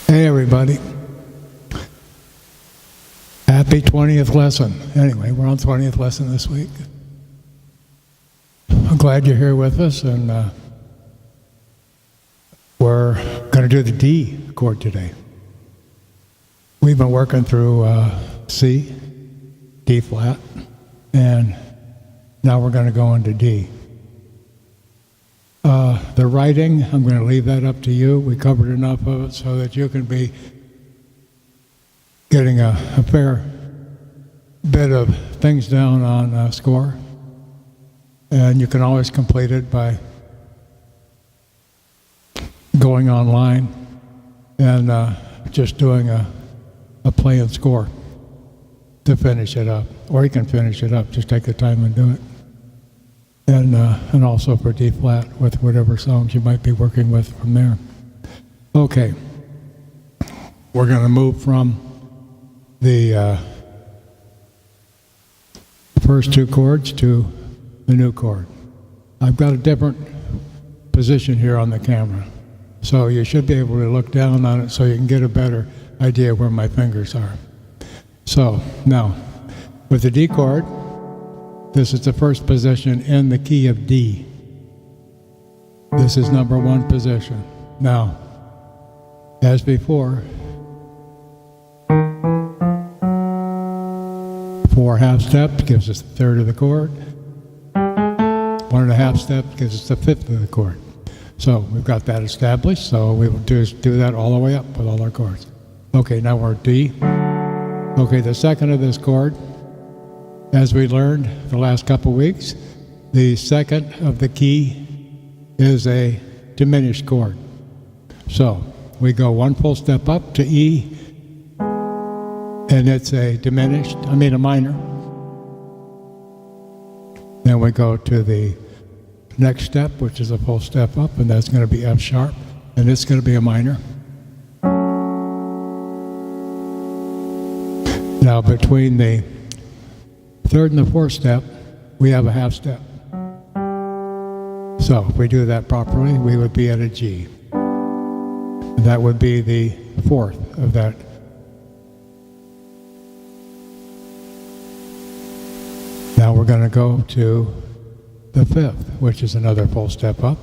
Hey everybody. Happy 20th lesson. Anyway, we're on 20th lesson this week. I'm glad you're here with us, and we're going to do the D chord today. We've been working through C, D flat, and now we're going to go into D. The writing, I'm going to leave that up to you. We covered enough of it so that you can be getting a fair bit of things down on score. And you can always complete it by going online and just doing a play and score to finish it up. Or you can finish it up, just take the time and do it. And also for D flat with whatever songs you might be working with from there. Okay, we're going to move from the first two chords to the new chord. I've got a different position here on the camera, so you should be able to look down on it so you can get a better idea where my fingers are. So now, with the D chord, this is the first position in the key of D. This is number one position. Now, as before, 4 half steps gives us a third of the chord. 1.5 steps gives us a fifth of the chord. So we've got that established, so we will do that all the way up with all our chords. Okay, now we're at D. Okay, the second of this chord, as we learned the last couple weeks, the second of the key is a diminished chord. So we go one full step up to E, and it's a minor. Then we go to the next step, which is a full step up, and that's going to be F sharp, and it's going to be a minor. Now between the third and the fourth step, we have a half step. So if we do that properly, we would be at a G. That would be the fourth of that. Now we're going to go to the fifth, which is another full step up.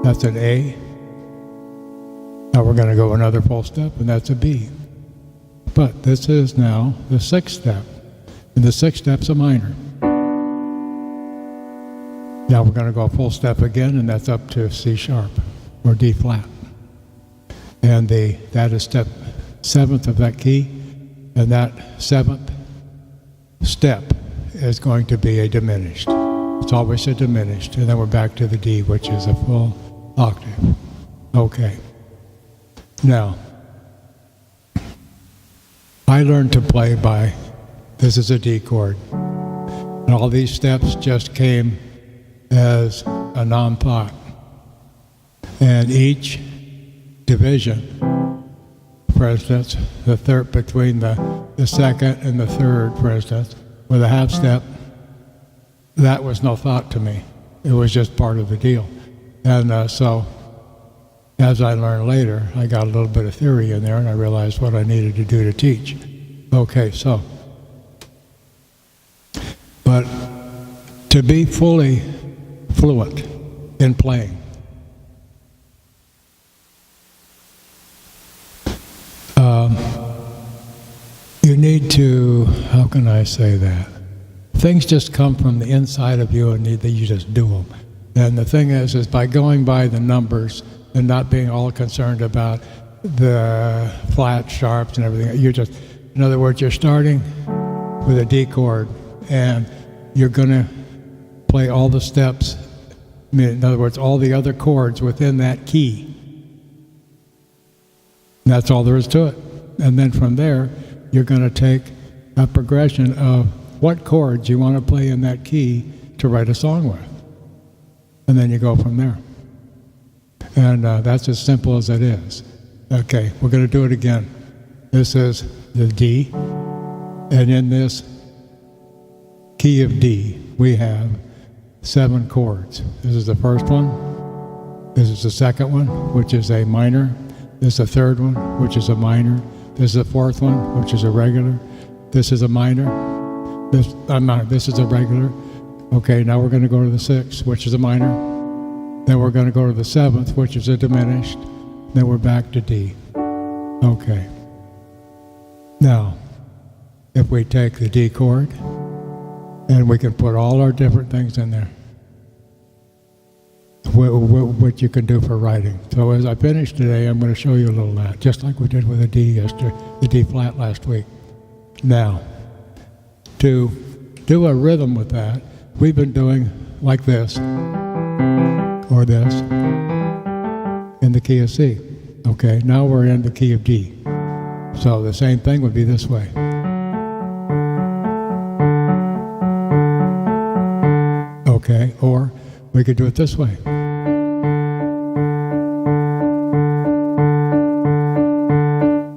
That's an A. Now we're going to go another full step, and that's a B. But this is now the sixth step. And the sixth step's a minor. Now we're going to go a full step again, and that's up to C sharp or D flat. And that is step seventh of that key, and that seventh step is going to be a diminished. It's always a diminished, and then we're back to the D, which is a full octave. Okay. Now, I learned to play by, this is a D chord. And all these steps just came as a non-thought. And each division, for instance, the third between the second and the third, for instance, with a half step, that was no thought to me. It was just part of the deal. And so, as I learned later, I got a little bit of theory in there, and I realized what I needed to do to teach. Okay, so, but to be fully fluent in playing, you need to, how can I say that? Things just come from the inside of you, and you just do them. And the thing is by going by the numbers and not being all concerned about the flat, sharps, and everything, in other words, you're starting with a D chord, and you're going to play all the steps, in other words, all the other chords within that key. And that's all there is to it. And then from there, you're going to take a progression of what chords you want to play in that key to write a song with. And then you go from there. And that's as simple as it is. Okay, we're going to do it again. This is the D, and in this key of D, we have 7 chords. This is the first one. This is the second one, which is a minor. This is the third one, which is a minor. This is the fourth one, which is a regular. This is a minor. This is a regular. Okay, now we're going to go to the sixth, which is a minor. Then we're going to go to the seventh, which is a diminished. Then we're back to D. Okay. Now, if we take the D chord, and we can put all our different things in there, what you can do for writing. So as I finish today, I'm going to show you a little of that, just like we did with the D yesterday, the D flat last week. Now, to do a rhythm with that, we've been doing like this, or this, in the key of C. Okay, now we're in the key of D. So the same thing would be this way. Okay, or we could do it this way.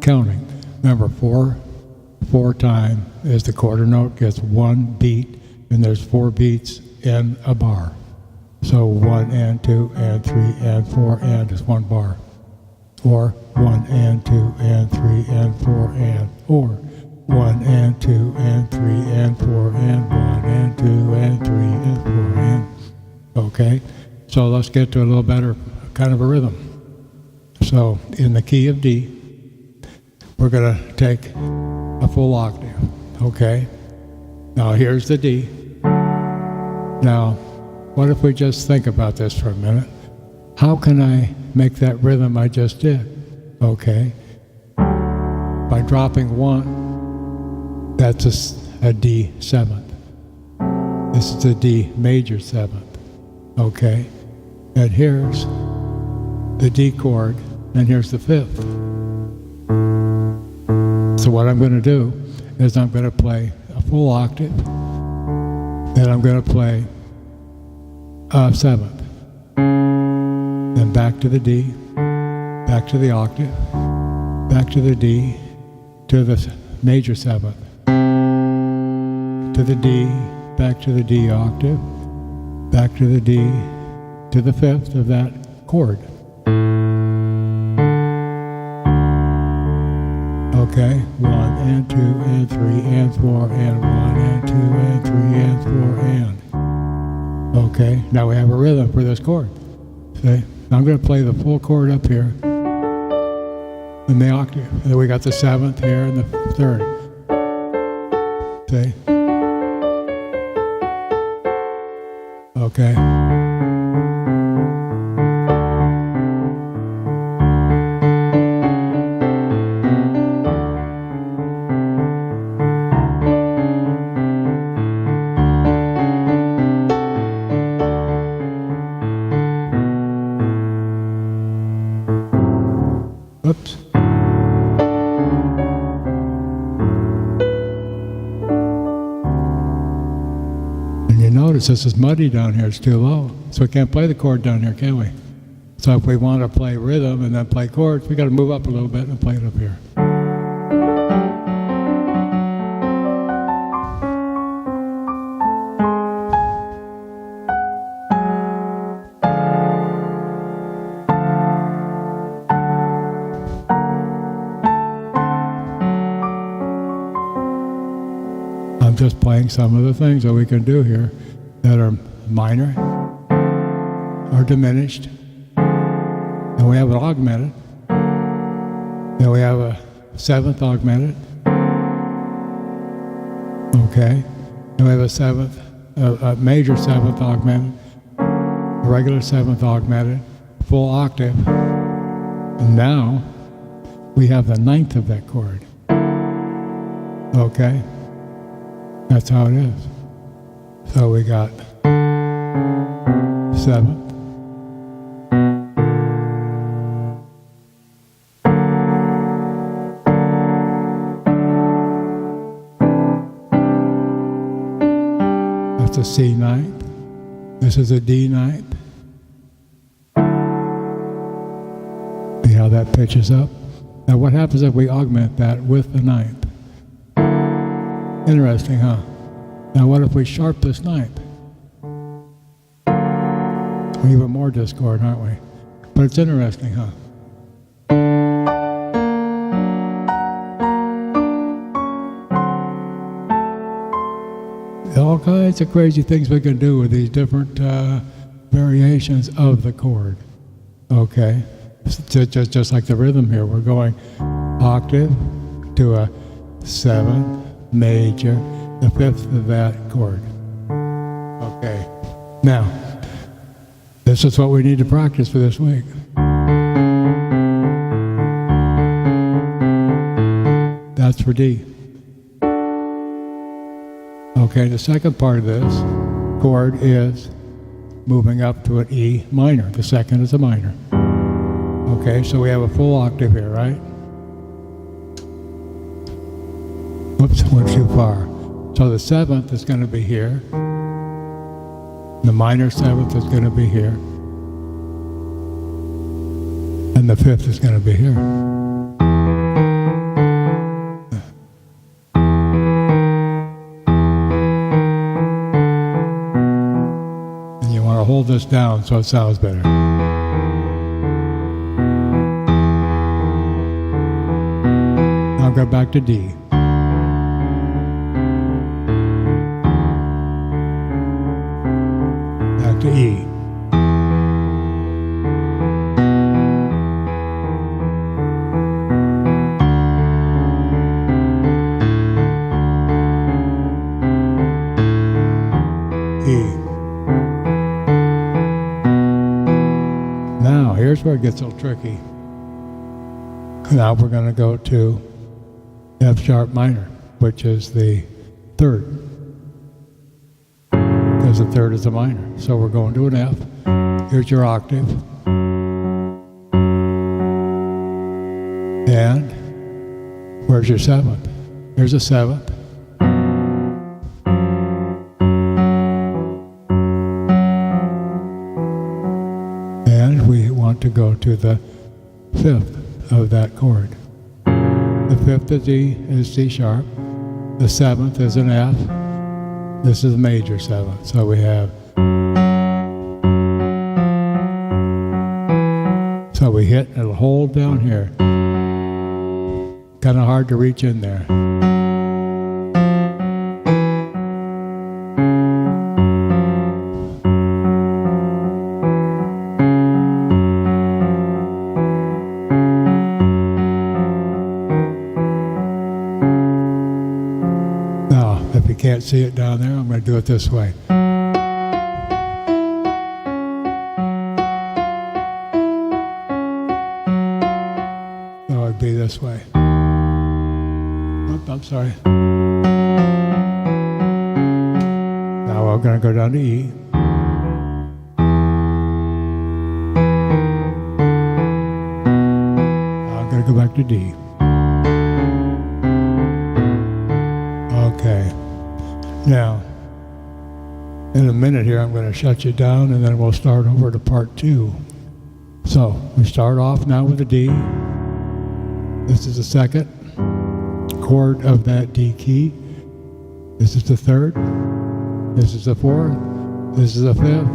Counting. Remember, 4 time is the quarter note, gets 1 beat, and there's 4 beats in a bar. So 1 and 2 and 3 and 4 and is 1 bar. Or 1 and 2 and 3 and 4 and, or 1 and 2 and 3 and 4 and 1 and 2 and 3 and 4 and. Okay, so let's get to a little better kind of a rhythm. So in the key of D, we're going to take a full octave. Okay, now here's the D. Now, what if we just think about this for a minute? How can I make that rhythm I just did? Okay, by dropping 1, that's a D seventh. This is a D major seventh. Okay, and here's the D chord, and here's the fifth. So what I'm going to do is I'm going to play a full octave, then I'm going to play a seventh, then back to the D, back to the octave, back to the D, to the major seventh, to the D, back to the D octave, back to the D, to the fifth of that chord. Okay, 1 and 2 and 3 and 4 and 1 and 2 and 3 and 4 and. Okay, now we have a rhythm for this chord. See? Now I'm going to play the full chord up here in the octave. And then we got the seventh here and the third. See? Okay. Oops. And you notice this is muddy down here, it's too low. So we can't play the chord down here, can we? So if we want to play rhythm and then play chords, we got to move up a little bit and play it up here. I'm just playing some of the things that we can do here that are minor, are diminished, and we have an augmented, then we have a seventh augmented, okay, and we have a seventh, a major seventh augmented, a regular seventh augmented, full octave, and now we have the ninth of that chord, okay. That's how it is. So we got seventh, that's a C ninth, this is a D ninth. See how that pitches up? Now what happens if we augment that with the ninth? Interesting, huh? Now what if we sharp this ninth? We're even more discord, aren't we? But it's interesting, huh? all kinds of crazy things we can do with these different variations of the chord. Okay? Just like the rhythm here, we're going octave to a seventh major, the fifth of that chord. Okay. Now, this is what we need to practice for this week. That's for D. Okay, the second part of this chord is moving up to an E minor. The second is a minor. Okay, so we have a full octave here, right? Whoops, went too far. So the seventh is going to be here. The minor seventh is going to be here. And the fifth is going to be here. And you want to hold this down so it sounds better. Now go back to D. Back to E. Now, here's where it gets a little tricky. Now we're going to go to F sharp minor, which is the third. Because the third is a minor. So we're going to an F. Here's your octave. And where's your seventh? Here's a seventh. And we want to go to the fifth of that chord. The fifth is C sharp. The seventh is an F. This is a major seventh. So we have. So we hit and it'll hold down here. Kind of hard to reach in there. If you can't see it down there, I'm going to do it this way. So it'd be this way. Oops, I'm sorry. Now I'm going to go down to E. Now I'm going to go back to D. Okay. Now, in a minute here, I'm going to shut you down, and then we'll start over to part 2. So, we start off now with a D. This is the second chord of that D key. This is the third. This is the fourth. This is the fifth.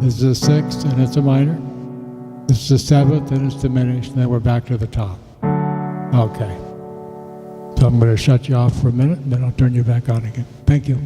This is the sixth, and it's a minor. This is the seventh, and it's diminished, and then we're back to the top. Okay. So I'm going to shut you off for a minute, and then I'll turn you back on again. Thank you.